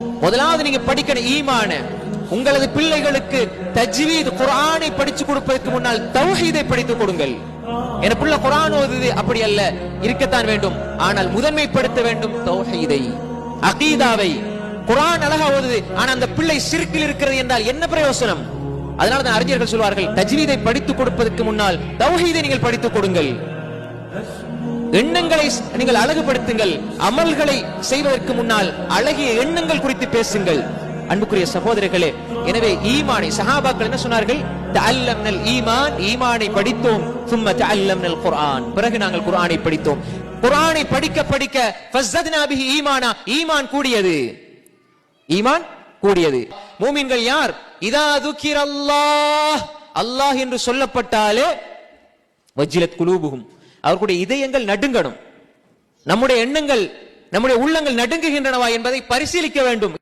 முதலாவது நீங்க படிக்கணும் ஈமான. உங்களது பிள்ளைகளுக்கு தஜ்வீத் குர்ஆனை படிச்சு கொடுப்பதற்கு முன்னால் தௌஹீதை படித்துக் கொடுங்கள். என் பிள்ளை குர்ஆன் ஓதுது அப்படி அல்ல, இருக்கத்தான் வேண்டும், ஆனால் முதன்மைப்படுத்த வேண்டும் தௌஹீதை, அகீதாவை. குர்ஆன் அழகா ஓதுது, ஆனா அந்த பிள்ளை ஷிர்கில் இருக்கிறது என்றால் என்ன பிரயோசனம்? அதனால தான் அறிஞர்கள் சொல்வார்கள், தஜ்வீதை படித்துக் கொடுப்பதற்கு முன்னால் தௌஹீதை நீங்கள் படித்துக் கொடுங்கள். எண்ணங்களை நீங்கள் அழகுபடுத்துங்கள். அமல்களை செய்வதற்கு முன்னால் அழகிய எண்ணங்கள் குறித்து பேசுங்கள். அன்புக்குரிய சகோதரர்களே, எனவே ஈமானை சஹாபாக்கள் என்ன சொன்னார்கள்? தஅல்லம்னல் ஈமான், ஈமானை படித்தோம். சும்ம தஅல்லம்னல் குர்ஆன், பிறகு நாங்கள் குர்ஆனை படித்தோம். குர்ஆனை படிக்க படிக்க ஃபஸத்னா பிஹி ஈமானா, ஈமான் கூடியது, ஈமான் கூடியது. மூமின்கள் யார்? இதா துக்கிரல்லாஹ், அல்லாஹ் என்று சொல்லப்பட்டாலே வஜ்ஜிலத் குலூபுஹும், அவர்களுடைய இதயங்கள் நடுங்கணும். நம்முடைய எண்ணங்கள், நம்முடைய உள்ளங்கள் நடுங்குகின்றனவா என்பதை பரிசீலிக்க வேண்டும்.